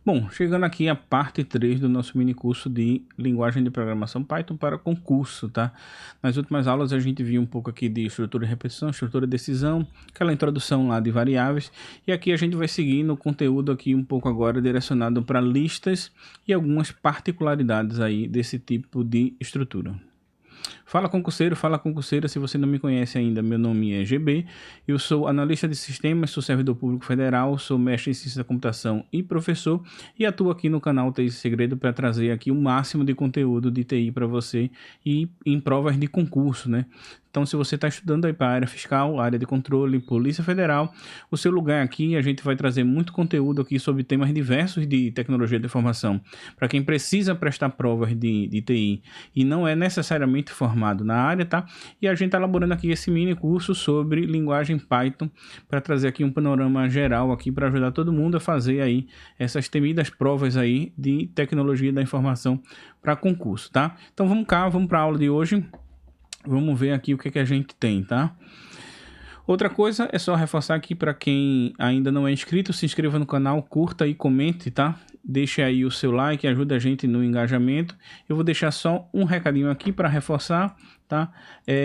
Bom, chegando aqui a parte 3 do nosso mini curso de linguagem de programação Python para concurso, tá? Nas últimas aulas a gente viu um pouco aqui de estrutura de repetição, estrutura de decisão, aquela introdução lá de variáveis, e aqui a gente vai seguir no conteúdo aqui um pouco agora direcionado para listas e algumas particularidades aí desse tipo de estrutura. Fala concurseira, se você não me conhece ainda, meu nome é GB, eu sou analista de sistemas, sou servidor público federal, sou mestre em ciência da computação e professor, e atuo aqui no canal TI Segredo para trazer aqui o máximo de conteúdo de TI para você e em provas de concurso, né? Então, se você está estudando aí para a área fiscal, área de controle, Polícia Federal, o seu lugar aqui, a gente vai trazer muito conteúdo aqui sobre temas diversos de tecnologia de informação. Para quem precisa prestar provas de TI e não é necessariamente formado na área, tá? E a gente está elaborando aqui esse mini curso sobre linguagem Python para trazer aqui um panorama geral aqui para ajudar todo mundo a fazer aí essas temidas provas aí de tecnologia da informação para concurso, tá? Então vamos cá, vamos para a aula de hoje. Vamos ver aqui o que a gente tem, tá? Outra coisa é só reforçar aqui para quem ainda não é inscrito, se inscreva no canal, curta e comente, tá? Deixe aí o seu like, ajuda a gente no engajamento. Eu vou deixar só um recadinho aqui para reforçar, tá?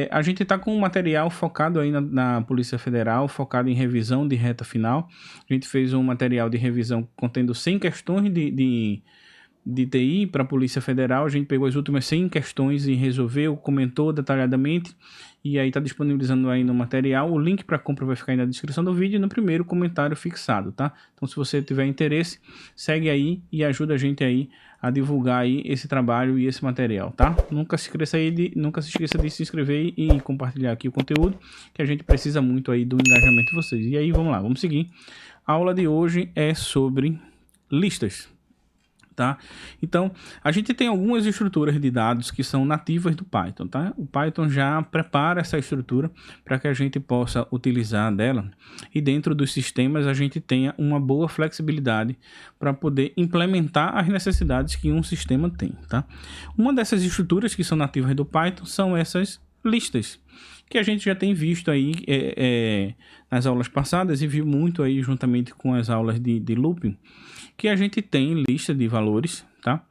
A gente tá com um material focado aí na Polícia Federal, focado em revisão de reta final. A gente fez um material de revisão contendo 100 questões de TI para a Polícia Federal. A gente pegou as últimas 100 questões e resolveu, comentou detalhadamente, e aí está disponibilizando aí no material. O link para compra vai ficar aí na descrição do vídeo e no primeiro comentário fixado, tá? Então, se você tiver interesse, segue aí e ajuda a gente aí a divulgar aí esse trabalho e esse material, tá? Nunca se esqueça de se inscrever e compartilhar aqui o conteúdo, que a gente precisa muito aí do engajamento de vocês. E aí, vamos lá, vamos seguir. A aula de hoje é sobre listas. Tá? Então, a gente tem algumas estruturas de dados que são nativas do Python, tá? O Python já prepara essa estrutura para que a gente possa utilizar dela e dentro dos sistemas a gente tenha uma boa flexibilidade para poder implementar as necessidades que um sistema tem, tá? Uma dessas estruturas que são nativas do Python são essas listas, que a gente já tem visto aí nas aulas passadas e viu muito aí juntamente com as aulas de looping, que a gente tem lista de valores, tá?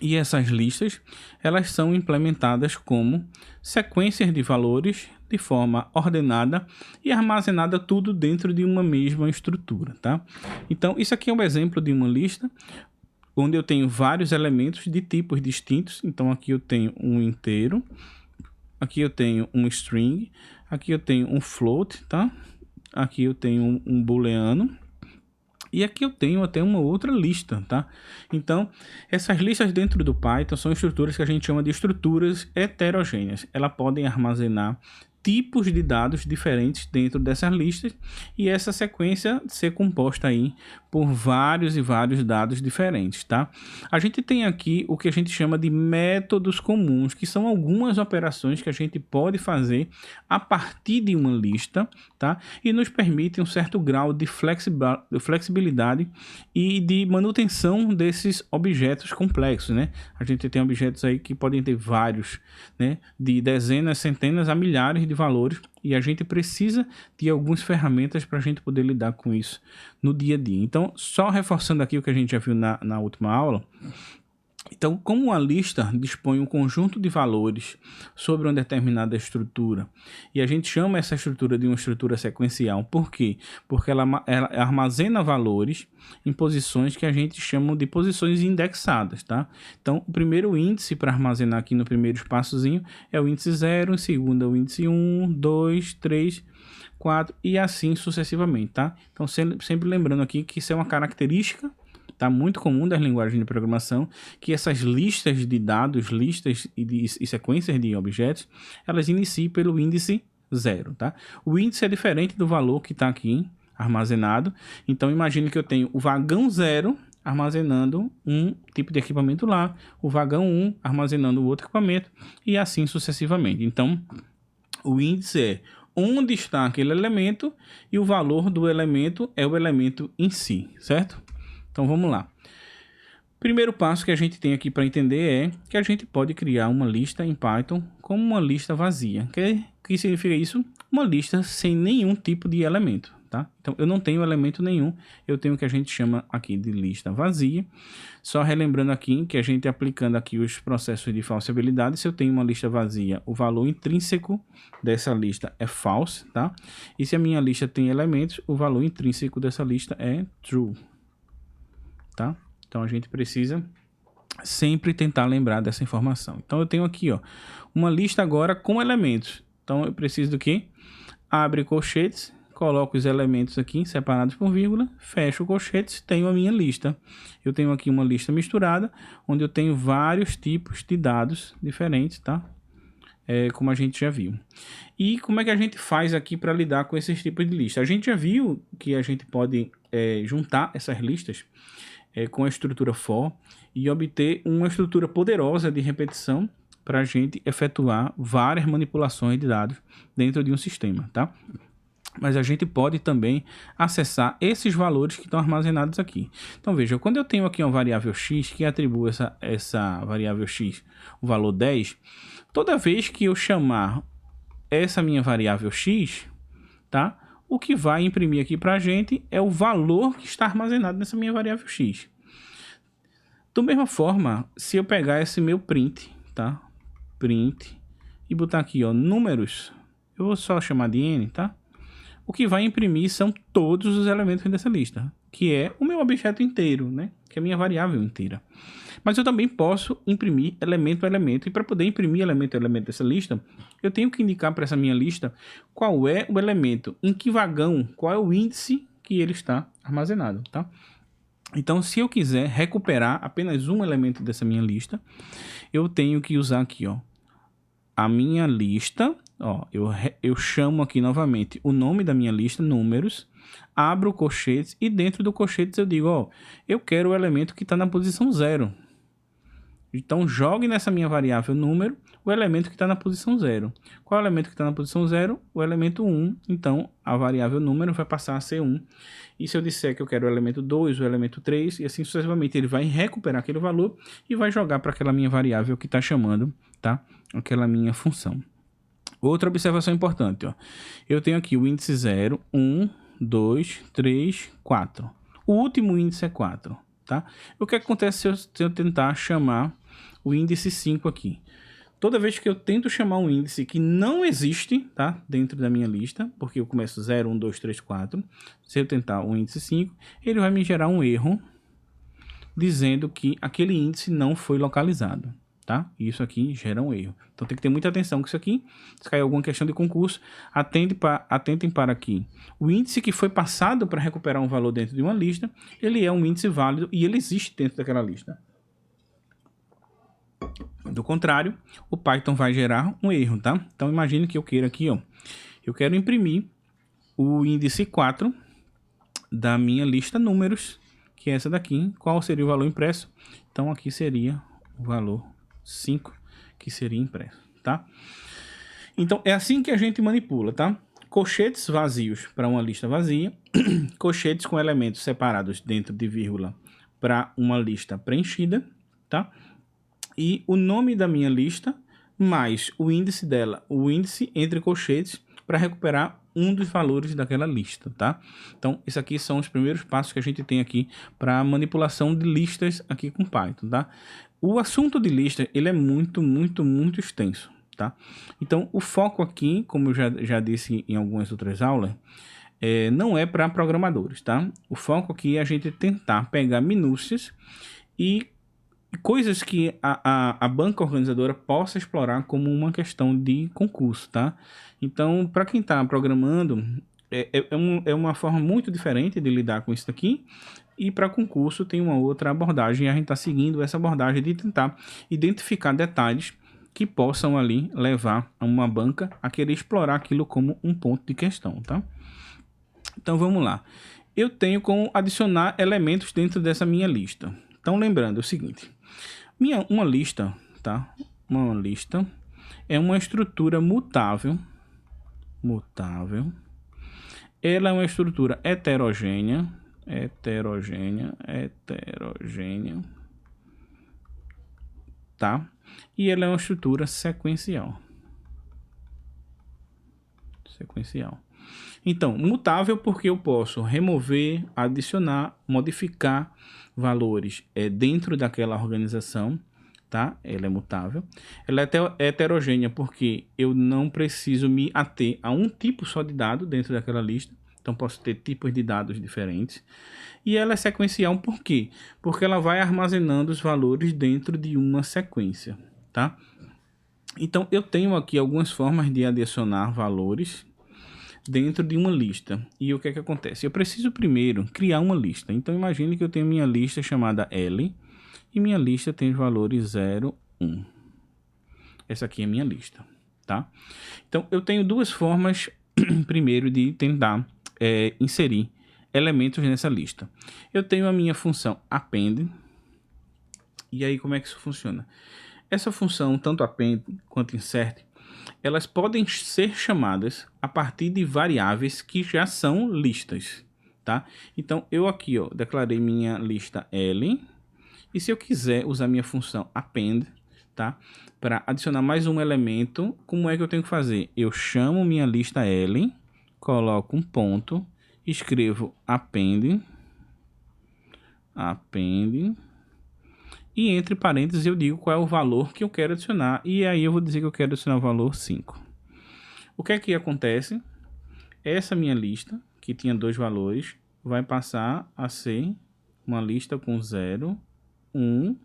E essas listas, elas são implementadas como sequências de valores de forma ordenada e armazenada tudo dentro de uma mesma estrutura, tá? Então, isso aqui é um exemplo de uma lista onde eu tenho vários elementos de tipos distintos. Então, aqui eu tenho um inteiro, aqui eu tenho um string, aqui eu tenho um float, tá? Aqui eu tenho um booleano. E aqui eu tenho até uma outra lista, tá? Então, essas listas dentro do Python são estruturas que a gente chama de estruturas heterogêneas. Elas podem armazenar tipos de dados diferentes dentro dessas listas e essa sequência ser composta aí por vários e vários dados diferentes, tá? A gente tem aqui o que a gente chama de métodos comuns, que são algumas operações que a gente pode fazer a partir de uma lista, tá? E nos permite um certo grau de flexibilidade e de manutenção desses objetos complexos, né? A gente tem objetos aí que podem ter vários, né? De dezenas, centenas a milhares de valores, e a gente precisa de algumas ferramentas para a gente poder lidar com isso no dia a dia. Então, só reforçando aqui o que a gente já viu na última aula. Então, como uma lista dispõe um conjunto de valores sobre uma determinada estrutura, e a gente chama essa estrutura de uma estrutura sequencial, por quê? Porque ela armazena valores em posições que a gente chama de posições indexadas, tá? Então, o primeiro índice para armazenar aqui no primeiro espaçozinho é o índice 0, em segundo é o índice 1, 2, 3, 4 e assim sucessivamente, tá? Então, sempre lembrando aqui que isso é uma característica, tá, muito comum das linguagens de programação, que essas listas de dados, listas e sequências de objetos, elas iniciam pelo índice 0, tá? O índice é diferente do valor que está aqui armazenado. Então, imagine que eu tenho o vagão 0 armazenando um tipo de equipamento lá, o vagão 1 armazenando outro equipamento e assim sucessivamente. Então, o índice é onde está aquele elemento e o valor do elemento é o elemento em si, certo? Então vamos lá. Primeiro passo que a gente tem aqui para entender é que a gente pode criar uma lista em Python como uma lista vazia. O que significa isso? Uma lista sem nenhum tipo de elemento, tá? Então, eu não tenho elemento nenhum, eu tenho o que a gente chama aqui de lista vazia. Só relembrando aqui que a gente aplicando aqui os processos de falsibilidade, se eu tenho uma lista vazia, o valor intrínseco dessa lista é false, tá? E se a minha lista tem elementos, o valor intrínseco dessa lista é true, tá? Então, a gente precisa sempre tentar lembrar dessa informação. Então, eu tenho aqui, ó, uma lista agora com elementos. Então, eu preciso do quê? Abre colchetes, coloco os elementos aqui separados por vírgula, fecho colchetes, tenho a minha lista. Eu tenho aqui uma lista misturada, onde eu tenho vários tipos de dados diferentes, tá? Como a gente já viu. E como é que a gente faz aqui para lidar com esses tipos de lista? A gente já viu que a gente pode juntar essas listas com a estrutura for e obter uma estrutura poderosa de repetição para a gente efetuar várias manipulações de dados dentro de um sistema, tá? Mas a gente pode também acessar esses valores que estão armazenados aqui. Então veja, quando eu tenho aqui uma variável x que atribui essa variável x o valor 10, toda vez que eu chamar essa minha variável x, tá? O que vai imprimir aqui para a gente é o valor que está armazenado nessa minha variável x. Da mesma forma, se eu pegar esse meu print, tá? Print, e botar aqui, ó, números, eu vou só chamar de n, tá? O que vai imprimir são todos os elementos dessa lista, que é o meu objeto inteiro, né? Que é a minha variável inteira. Mas eu também posso imprimir elemento a elemento, e para poder imprimir elemento a elemento dessa lista, eu tenho que indicar para essa minha lista qual é o elemento, em que vagão, qual é o índice que ele está armazenado, tá? Então, se eu quiser recuperar apenas um elemento dessa minha lista, eu tenho que usar aqui, ó, a minha lista, ó, eu chamo aqui novamente o nome da minha lista, números, abro o colchetes e dentro do colchetes eu digo, ó, eu quero o elemento que está na posição 0. Então, jogue nessa minha variável número o elemento que está na posição 0. Qual é o elemento que está na posição 0? O elemento 1. Então, a variável número vai passar a ser 1. E se eu disser que eu quero o elemento 2, o elemento 3, e assim sucessivamente, ele vai recuperar aquele valor e vai jogar para aquela minha variável que está chamando, tá? Aquela minha função. Outra observação importante, ó. Eu tenho aqui o índice 0, 1, 2, 3, 4. O último índice é 4, tá? O que acontece se eu tentar chamar o índice 5 aqui? Toda vez que eu tento chamar um índice que não existe, tá? Dentro da minha lista, porque eu começo 0, 1, 2, 3, 4. Se eu tentar o índice 5, ele vai me gerar um erro dizendo que aquele índice não foi localizado, tá? Isso aqui gera um erro. Então tem que ter muita atenção com isso aqui. Se cair alguma questão de concurso, atentem para aqui. O índice que foi passado para recuperar um valor dentro de uma lista, ele é um índice válido e ele existe dentro daquela lista. Do contrário, o Python vai gerar um erro, tá? Então imagine que eu queira aqui, ó, eu quero imprimir o índice 4 da minha lista números, que é essa daqui. Qual seria o valor impresso? Então aqui seria o valor 5 que seria impresso, tá? Então é assim que a gente manipula, tá? Colchetes vazios para uma lista vazia, colchetes com elementos separados dentro de vírgula para uma lista preenchida, tá? E o nome da minha lista mais o índice dela, o índice entre colchetes, para recuperar um dos valores daquela lista, tá? Então, esses aqui são os primeiros passos que a gente tem aqui para manipulação de listas aqui com Python, tá? O assunto de lista, ele é muito extenso, tá? Então, o foco aqui, como eu já disse em algumas outras aulas, não é para programadores, tá? O foco aqui é a gente tentar pegar minúcias e coisas que a banca organizadora possa explorar como uma questão de concurso, tá? Então, para quem está programando, é uma forma muito diferente de lidar com isso daqui, e para concurso tem uma outra abordagem, e a gente está seguindo essa abordagem de tentar identificar detalhes que possam ali levar a uma banca a querer explorar aquilo como um ponto de questão, tá? Então, vamos lá. Eu tenho como adicionar elementos dentro dessa minha lista. Então, lembrando o seguinte, uma lista, tá? Uma lista é uma estrutura mutável. Ela é uma estrutura heterogênea, tá? E ela é uma estrutura sequencial. Então, mutável porque eu posso remover, adicionar, modificar valores dentro daquela organização, tá? Ela é mutável. Ela é heterogênea porque eu não preciso me ater a um tipo só de dado dentro daquela lista. Então, posso ter tipos de dados diferentes. E ela é sequencial por quê? Porque ela vai armazenando os valores dentro de uma sequência, tá? Então, eu tenho aqui algumas formas de adicionar valores dentro de uma lista. E o que é que acontece? Eu preciso primeiro criar uma lista. Então, imagine que eu tenho minha lista chamada L e minha lista tem os valores 0, 1. Essa aqui é a minha lista, tá? Então, eu tenho duas formas, primeiro, de tentar inserir elementos nessa lista. Eu tenho a minha função append. E aí, como é que isso funciona? Essa função, tanto append quanto insert, elas podem ser chamadas a partir de variáveis que já são listas, tá? Então, eu aqui, ó, declarei minha lista L. E se eu quiser usar minha função append, tá? Para adicionar mais um elemento, como é que eu tenho que fazer? Eu chamo minha lista L, coloco um ponto, escrevo append, e entre parênteses eu digo qual é o valor que eu quero adicionar. E aí eu vou dizer que eu quero adicionar o valor 5. O que é que acontece? Essa minha lista, que tinha dois valores, vai passar a ser uma lista com 0, 1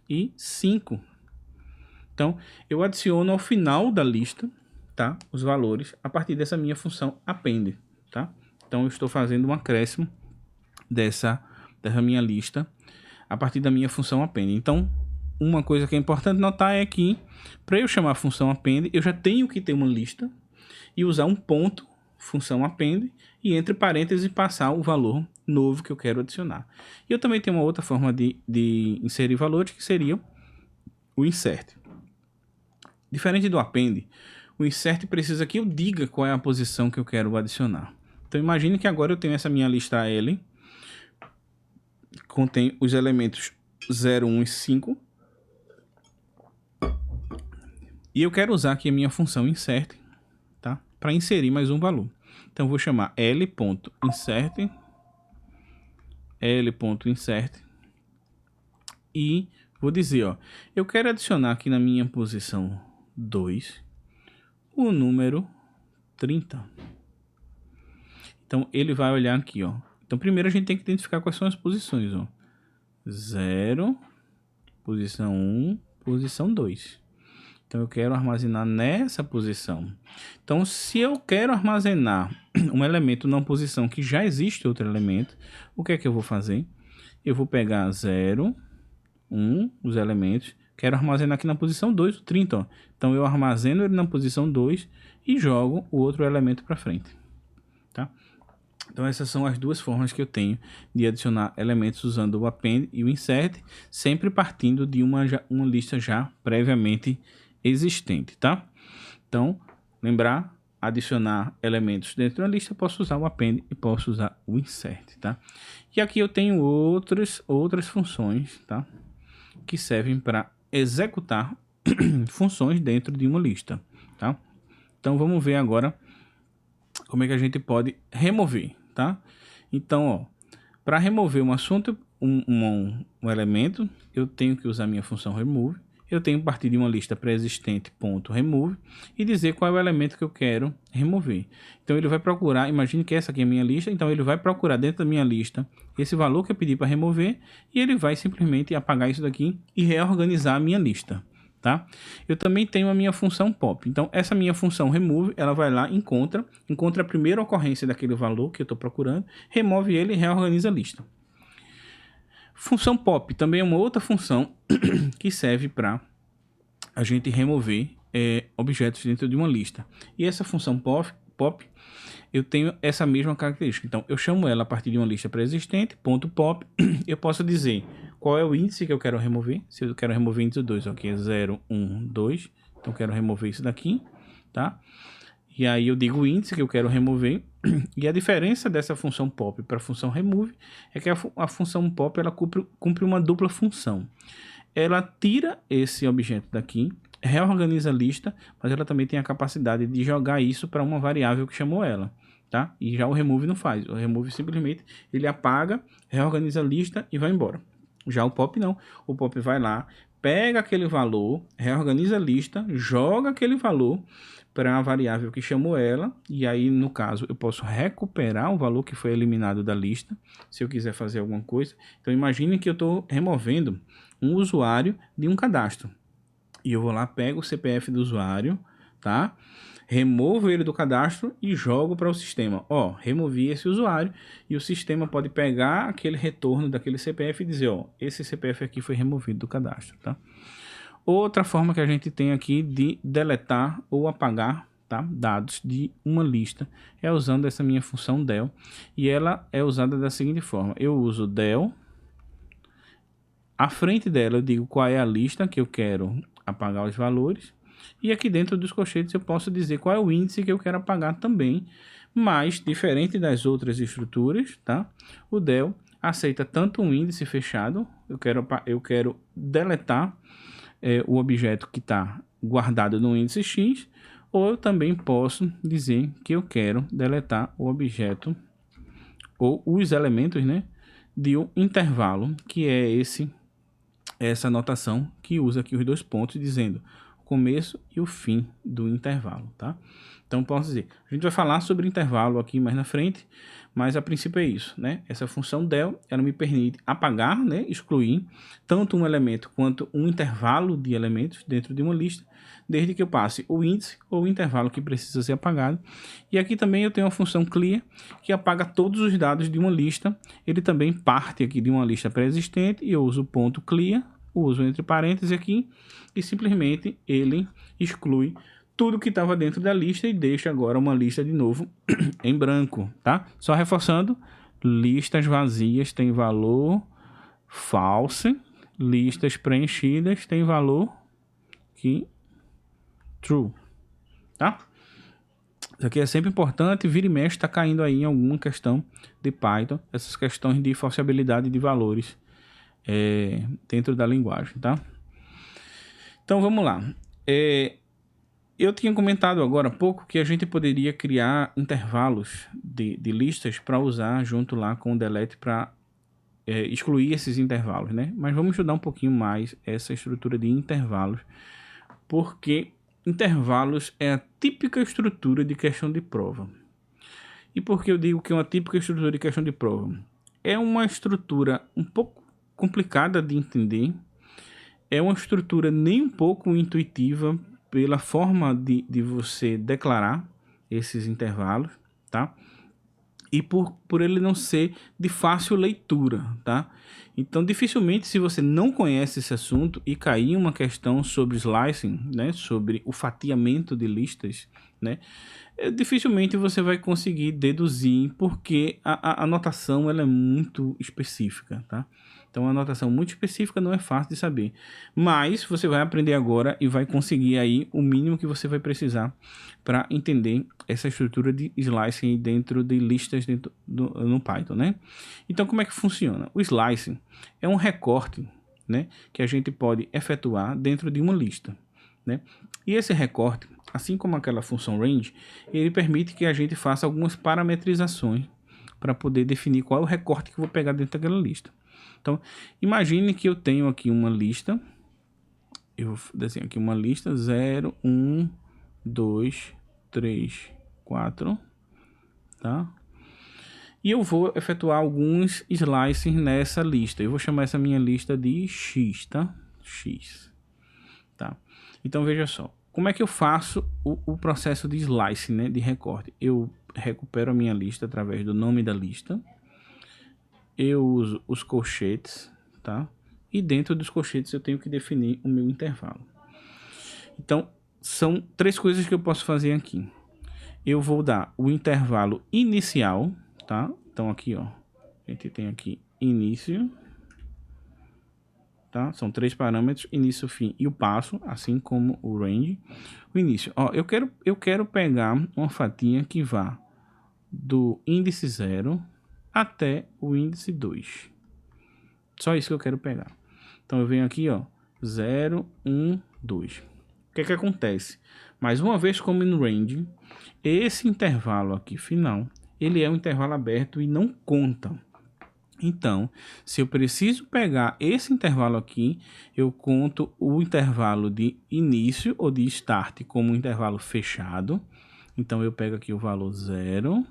e 5. Então, eu adiciono ao final da lista, tá, os valores a partir dessa minha função append, tá? Então, eu estou fazendo um acréscimo dessa minha lista a partir da minha função append. Então, uma coisa que é importante notar é que para eu chamar a função append, eu já tenho que ter uma lista e usar um ponto, função append, e entre parênteses passar o valor novo que eu quero adicionar. E eu também tenho uma outra forma de inserir valores, que seria o insert. Diferente do append, o insert precisa que eu diga qual é a posição que eu quero adicionar. Então imagine que agora eu tenho essa minha lista L, contém os elementos 0, 1 e 5, e eu quero usar aqui a minha função insert, tá, para inserir mais um valor. Então eu vou chamar L.insert, e vou dizer, ó, eu quero adicionar aqui na minha posição 2 o número 30. Então ele vai olhar aqui, ó. Então primeiro a gente tem que identificar quais são as posições, ó. 0, posição 1, posição 2. Então eu quero armazenar nessa posição. Então se eu quero armazenar um elemento numa posição que já existe outro elemento, o que é que eu vou fazer? Eu vou pegar 0, 1, os elementos, quero armazenar aqui na posição 2, o 30. Ó. Então eu armazeno ele na posição 2 e jogo o outro elemento para frente. Tá? Então essas são as duas formas que eu tenho de adicionar elementos usando o append e o insert, sempre partindo de uma lista já previamente existente, tá? Então, lembrar, adicionar elementos dentro da lista, posso usar o append e posso usar o insert, tá? E aqui eu tenho outras funções, tá? Que servem para executar funções dentro de uma lista, tá? Então, vamos ver agora como é que a gente pode remover, tá? Então, ó, para remover um assunto, um elemento, eu tenho que usar minha função remove. Eu tenho que partir de uma lista pré-existente, .remove, e dizer qual é o elemento que eu quero remover. Então ele vai procurar, imagine que essa aqui é a minha lista, então ele vai procurar dentro da minha lista esse valor que eu pedi para remover, e ele vai simplesmente apagar isso daqui e reorganizar a minha lista. Tá? Eu também tenho a minha função pop. Então essa minha função remove, ela vai lá, encontra a primeira ocorrência daquele valor que eu estou procurando, remove ele e reorganiza a lista. Função pop também é uma outra função que serve para a gente remover objetos dentro de uma lista. E essa função pop, eu tenho essa mesma característica. Então, eu chamo ela a partir de uma lista pré-existente, .pop. Eu posso dizer qual é o índice que eu quero remover. Se eu quero remover índice 2, aqui é 0, 1, 2. Então, eu quero remover isso daqui, tá? E aí eu digo o índice que eu quero remover. E a diferença dessa função pop para a função remove é que a função pop ela cumpre uma dupla função. Ela tira esse objeto daqui, reorganiza a lista, mas ela também tem a capacidade de jogar isso para uma variável que chamou ela. tá? E já o remove não faz. O remove simplesmente ele apaga, reorganiza a lista e vai embora. Já o pop não. O pop vai lá, pega aquele valor, reorganiza a lista, joga aquele valor para a variável que chamou ela, e aí no caso eu posso recuperar o valor que foi eliminado da lista, se eu quiser fazer alguma coisa. Então imagine que eu estou removendo um usuário de um cadastro, e eu vou lá, pego o CPF do usuário, tá? Removo ele do cadastro e jogo para o sistema. Ó, removi esse usuário, e o sistema pode pegar aquele retorno daquele CPF e dizer, ó, esse CPF aqui foi removido do cadastro, tá? Outra forma que a gente tem aqui de deletar ou apagar, tá, dados de uma lista é usando essa minha função del, e ela é usada da seguinte forma: eu uso del, à frente dela eu digo qual é a lista que eu quero apagar os valores, e aqui dentro dos colchetes eu posso dizer qual é o índice que eu quero apagar também, mas diferente das outras estruturas, tá, o del aceita tanto um índice fechado, eu quero deletar o objeto que está guardado no índice X, ou eu também posso dizer que eu quero deletar o objeto ou os elementos, né, de um intervalo, que é essa notação que usa aqui os dois pontos, dizendo o começo e o fim do intervalo, tá? Então posso dizer, a gente vai falar sobre intervalo aqui mais na frente, mas a princípio é isso, né? Essa função del, ela me permite apagar, né, excluir tanto um elemento quanto um intervalo de elementos dentro de uma lista, desde que eu passe o índice ou o intervalo que precisa ser apagado. E aqui também eu tenho a função clear, que apaga todos os dados de uma lista. Ele também parte aqui de uma lista pré-existente, e eu uso o ponto clear, uso entre parênteses aqui, e simplesmente ele exclui tudo que estava dentro da lista e deixa agora uma lista de novo em branco, tá? Só reforçando, listas vazias têm valor false, listas preenchidas têm valor que true, tá? Isso aqui é sempre importante, vira e mexe está caindo aí em alguma questão de Python, essas questões de falseabilidade de valores dentro da linguagem, tá? Então vamos lá. Eu tinha comentado agora há pouco que a gente poderia criar intervalos de listas para usar junto lá com o delete para excluir esses intervalos, né? Mas vamos estudar um pouquinho mais essa estrutura de intervalos, porque intervalos é a típica estrutura de questão de prova. E por que eu digo que é uma típica estrutura de questão de prova? É uma estrutura um pouco complicada de entender, é uma estrutura nem um pouco intuitiva pela forma de você declarar esses intervalos, tá? E por ele não ser de fácil leitura, tá? Então, dificilmente, se você não conhece esse assunto e cair em uma questão sobre slicing, né, sobre o fatiamento de listas, né, dificilmente você vai conseguir deduzir, porque a notação ela é muito específica, tá? Então, a notação muito específica não é fácil de saber, mas você vai aprender agora e vai conseguir aí o mínimo que você vai precisar para entender essa estrutura de slicing dentro de listas no Python, né? Então, como é que funciona? O slicing é um recorte, né, que a gente pode efetuar dentro de uma lista, né? E esse recorte, assim como aquela função range, ele permite que a gente faça algumas parametrizações para poder definir qual é o recorte que eu vou pegar dentro daquela lista. Então, imagine que eu tenho aqui uma lista, eu desenho aqui uma lista 0, 1, 2, 3, 4, tá? E eu vou efetuar alguns slicing nessa lista. Eu vou chamar essa minha lista de X, tá? X, tá? Então, veja só. Como é que eu faço o processo de slicing, né, de recorte? Eu recupero a minha lista através do nome da lista. Eu uso os colchetes, tá? E dentro dos colchetes eu tenho que definir o meu intervalo. Então, são três coisas que eu posso fazer aqui. Eu vou dar o intervalo inicial, tá? Então aqui, ó, a gente tem aqui início, tá? São três parâmetros, início, fim e o passo, assim como o range. O início, ó, eu quero pegar uma fatia que vá do índice 0 até o índice 2. Só isso que eu quero pegar. Então eu venho aqui, ó, 0, 1, 2. O que é que acontece? Mais uma vez, como no range, esse intervalo aqui final, ele é um intervalo aberto e não conta. Então, se eu preciso pegar esse intervalo aqui, eu conto o intervalo de início ou de start como um intervalo fechado. Então, eu pego aqui o valor 0.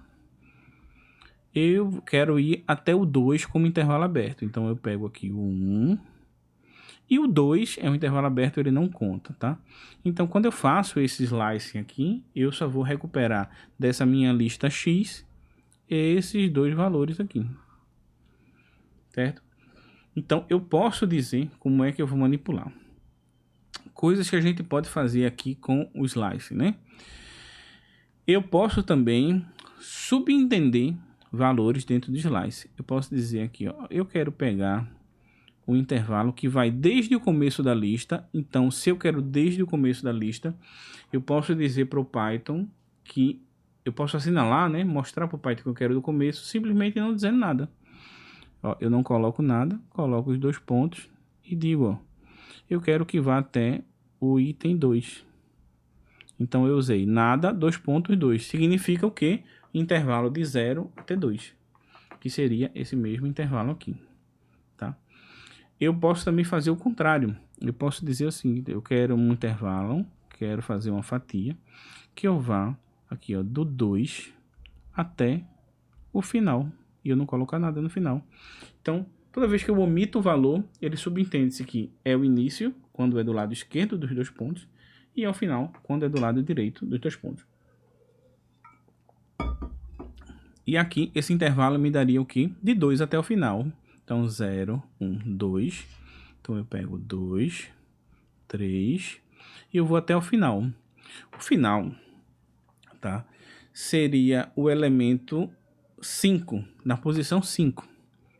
Eu quero ir até o 2 como intervalo aberto. Então, eu pego aqui o 1. E o 2 é um intervalo aberto, ele não conta, tá? Então, quando eu faço esse slicing aqui, eu só vou recuperar dessa minha lista X esses dois valores aqui. Certo? Então, eu posso dizer como é que eu vou manipular. Coisas que a gente pode fazer aqui com o slice, né? Eu posso também subentender valores dentro do slice. Eu posso dizer aqui, ó, eu quero pegar o intervalo que vai desde o começo da lista. Então, se eu quero desde o começo da lista, eu posso dizer para o Python que eu posso assinalar, né? Mostrar para o Python que eu quero do começo, simplesmente não dizendo nada. Ó, eu não coloco nada, coloco os 2 pontos e digo, ó, eu quero que vá até o item 2. Então eu usei nada, 2 pontos, 2. Significa o quê? Intervalo de 0 até 2, que seria esse mesmo intervalo aqui, tá? Eu posso também fazer o contrário. Eu posso dizer assim, eu quero um intervalo, quero fazer uma fatia, que eu vá aqui, ó, do 2 até o final. E eu não colocar nada no final. Então, toda vez que eu omito o valor, ele subentende-se que é o início, quando é do lado esquerdo dos 2 pontos, e é o final, quando é do lado direito dos 2 pontos. E aqui, esse intervalo me daria o quê? De 2 até o final. Então, 0, 1, 2. Então, eu pego 2, 3, e eu vou até o final. O final, tá? Seria o elemento 5, na posição 5,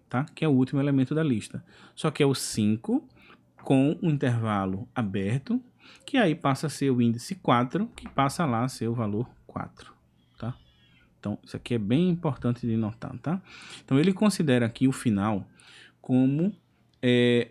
tá? Que é o último elemento da lista. Só que é o 5 com um intervalo aberto, que aí passa a ser o índice 4, que passa lá a ser o valor 4, tá? Então, isso aqui é bem importante de notar, tá? Então, ele considera aqui o final como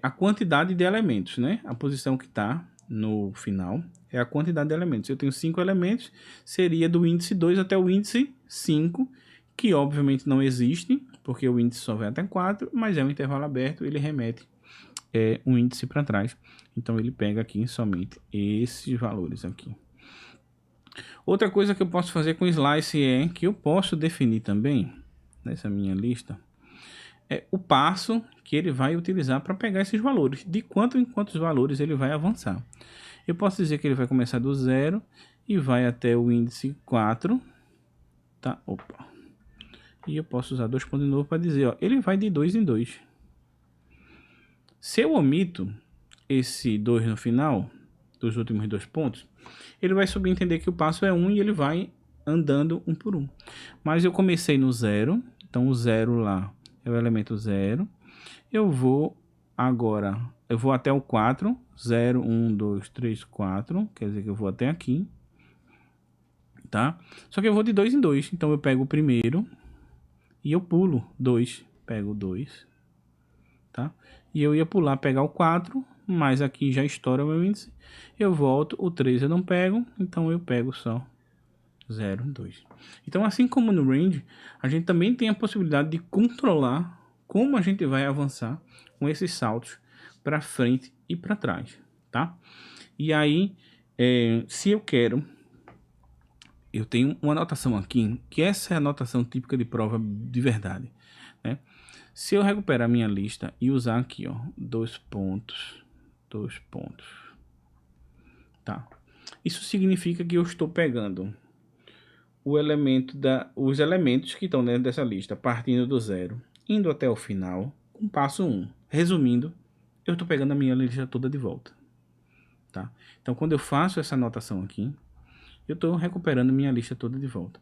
a quantidade de elementos, né? A posição que está no final é a quantidade de elementos. Eu tenho 5 elementos, seria do índice 2 até o índice 5, que obviamente não existe, porque o índice só vai até 4, mas é um intervalo aberto, ele remete um índice para trás. Então, ele pega aqui somente esses valores aqui. Outra coisa que eu posso fazer com slice é que eu posso definir também, nessa minha lista, o passo que ele vai utilizar para pegar esses valores, de quanto em quantos valores ele vai avançar. Eu posso dizer que ele vai começar do 0 e vai até o índice 4, tá? Opa. E eu posso usar 2 pontos de novo para dizer, ó, ele vai de 2 em 2. Se eu omito esse 2 no final, dos últimos 2 pontos, ele vai subentender que o passo é 1 e ele vai andando um por um. Mas eu comecei no 0, então o 0 lá é o elemento 0. Eu vou agora, eu vou até o 4, 0, 1, 2, 3, 4, quer dizer que eu vou até aqui, tá? Só que eu vou de 2 em 2, então eu pego o primeiro e eu pulo 2, pego 2, tá? E eu ia pular, pegar o 4, mas aqui já estoura o meu índice. Eu volto, o 3 eu não pego, então eu pego só 0, 2. Então, assim como no range, a gente também tem a possibilidade de controlar como a gente vai avançar com esses saltos para frente e para trás, tá? E aí, se eu quero, eu tenho uma anotação aqui, que essa é a anotação típica de prova de verdade, né? Se eu recuperar minha lista e usar aqui, ó, 2 pontos, 2 pontos, tá? Isso significa que eu estou pegando os elementos que estão dentro dessa lista, partindo do 0, indo até o final, com passo 1. Resumindo, eu estou pegando a minha lista toda de volta, tá? Então, quando eu faço essa anotação aqui, eu estou recuperando minha lista toda de volta.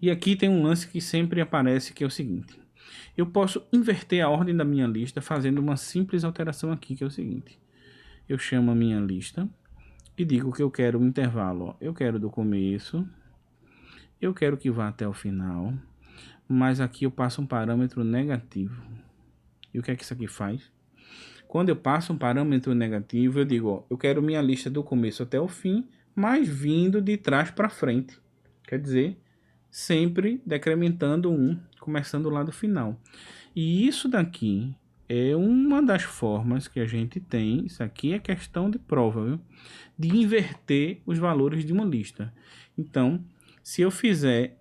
E aqui tem um lance que sempre aparece, que é o seguinte: eu posso inverter a ordem da minha lista fazendo uma simples alteração aqui, que é o seguinte: eu chamo a minha lista e digo que eu quero um intervalo, ó, eu quero do começo, eu quero que vá até o final, mas aqui eu passo um parâmetro negativo. E o que é que isso aqui faz? Quando eu passo um parâmetro negativo, eu digo, ó, eu quero minha lista do começo até o fim, mas vindo de trás para frente. Quer dizer, sempre decrementando 1, começando lá do final. E isso daqui é uma das formas que a gente tem, isso aqui é questão de prova, viu? De inverter os valores de uma lista. Então, se eu fizer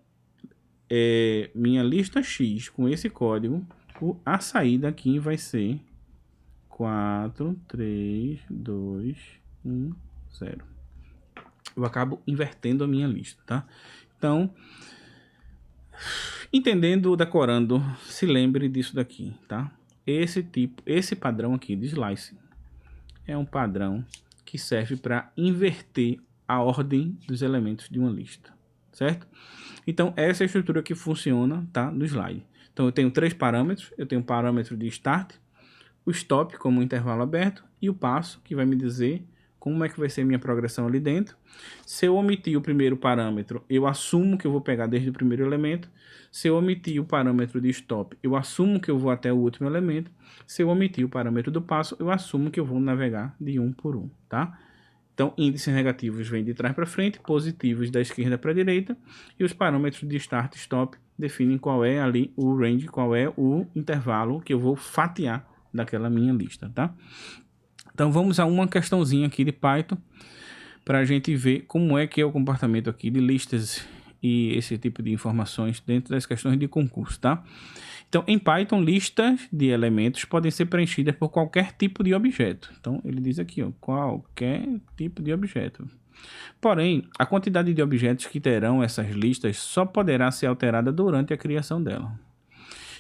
minha lista X com esse código, a saída aqui vai ser 4, 3, 2, 1, 0. Eu acabo invertendo a minha lista, tá? Então, entendendo, decorando, se lembre disso daqui, tá? Esse padrão aqui de slice é um padrão que serve para inverter a ordem dos elementos de uma lista, certo? Então, essa é a estrutura que funciona, tá, no slide. Então, eu tenho 3 parâmetros. Eu tenho o parâmetro de start, o stop como intervalo aberto e o passo, que vai me dizer como é que vai ser minha progressão ali dentro. Se eu omitir o primeiro parâmetro, eu assumo que eu vou pegar desde o primeiro elemento. Se eu omitir o parâmetro de stop, eu assumo que eu vou até o último elemento. Se eu omitir o parâmetro do passo, eu assumo que eu vou navegar de 1 por 1, tá? Então, índices negativos vêm de trás para frente, positivos da esquerda para a direita, e os parâmetros de start e stop definem qual é ali o range, qual é o intervalo que eu vou fatiar daquela minha lista, tá? Então, vamos a uma questãozinha aqui de Python, para a gente ver como é que é o comportamento aqui de listas e esse tipo de informações dentro das questões de concurso, tá? Então, em Python, listas de elementos podem ser preenchidas por qualquer tipo de objeto. Então, ele diz aqui, ó, qualquer tipo de objeto. Porém, a quantidade de objetos que terão essas listas só poderá ser alterada durante a criação dela.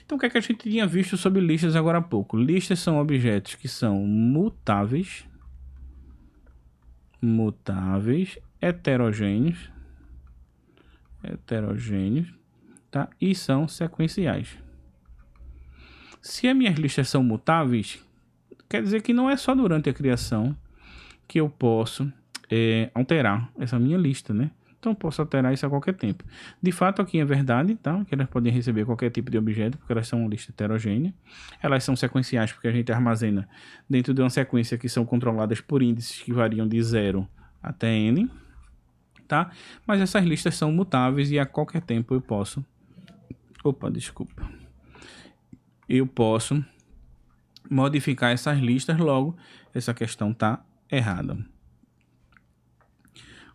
Então, o que é que a gente tinha visto sobre listas agora há pouco? Listas são objetos que são mutáveis, heterogêneos, tá? E são sequenciais. Se as minhas listas são mutáveis, quer dizer que não é só durante a criação que eu posso alterar essa minha lista, né? Então eu posso alterar isso a qualquer tempo. De fato, aqui é verdade, tá? Que elas podem receber qualquer tipo de objeto, porque elas são uma lista heterogênea. Elas são sequenciais, porque a gente armazena dentro de uma sequência que são controladas por índices que variam de 0 até n, tá? Mas essas listas são mutáveis e a qualquer tempo eu posso... Eu posso modificar essas listas, logo essa questão está errada.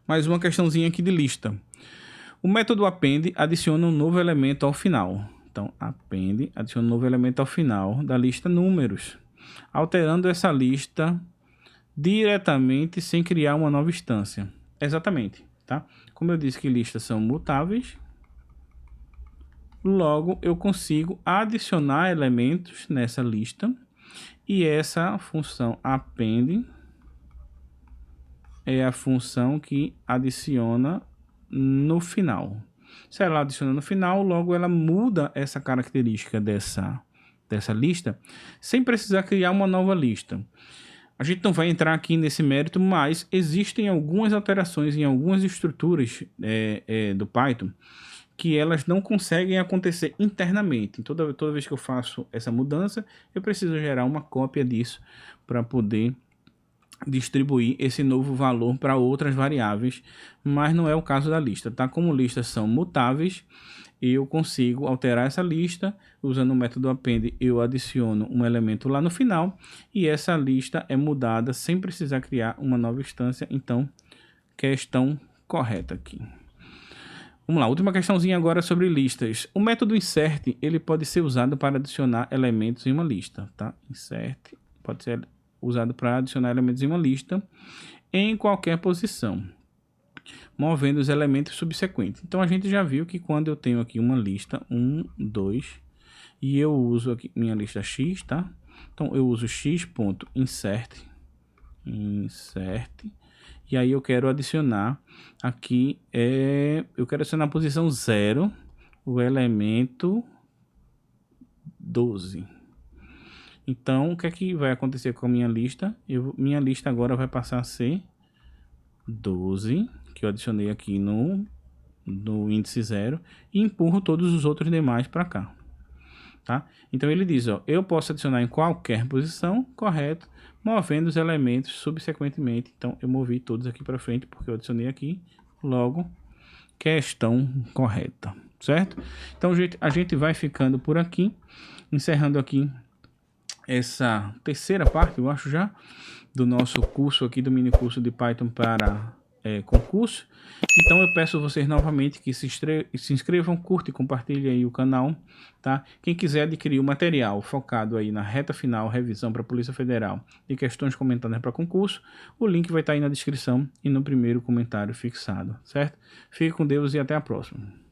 Mais uma questãozinha aqui de lista. O método append adiciona um novo elemento ao final. Então, append adiciona um novo elemento ao final da lista números, alterando essa lista diretamente sem criar uma nova instância. Exatamente, tá? Como eu disse que listas são mutáveis, logo eu consigo adicionar elementos nessa lista e essa função append é a função que adiciona no final. Se ela adiciona no final, logo ela muda essa característica dessa lista sem precisar criar uma nova lista. A gente não vai entrar aqui nesse mérito, mas existem algumas alterações em algumas estruturas do Python que elas não conseguem acontecer internamente. Toda vez que eu faço essa mudança, eu preciso gerar uma cópia disso para poder distribuir esse novo valor para outras variáveis, mas não é o caso da lista, tá? Como listas são mutáveis, eu consigo alterar essa lista, usando o método append eu adiciono um elemento lá no final, e essa lista é mudada sem precisar criar uma nova instância. Então, questão correta aqui. Vamos lá, última questãozinha agora sobre listas. O método insert, ele pode ser usado para adicionar elementos em uma lista, tá? Insert pode ser usado para adicionar elementos em uma lista em qualquer posição, movendo os elementos subsequentes. Então a gente já viu que quando eu tenho aqui uma lista 1, 2 e eu uso aqui minha lista X, tá? Então eu uso x.insert, e aí eu quero adicionar aqui, eu quero adicionar a posição 0, o elemento 12. Então, o que é que vai acontecer com a minha lista? Minha lista agora vai passar a ser 12, que eu adicionei aqui no índice 0, e empurro todos os outros demais para cá, tá? Então, ele diz, ó, eu posso adicionar em qualquer posição, correto, movendo os elementos subsequentemente. Então, eu movi todos aqui para frente, porque eu adicionei aqui, logo, questão correta. certo? Então, a gente vai ficando por aqui, encerrando aqui essa terceira parte, eu acho já, do nosso curso aqui, do mini curso de Python para concurso. Então eu peço a vocês novamente que se inscrevam, curtem e compartilhem aí o canal, tá? Quem quiser adquirir o material focado aí na reta final, revisão para a Polícia Federal e questões comentadas para concurso, o link vai estar aí na descrição e no primeiro comentário fixado, certo? Fique com Deus e até a próxima.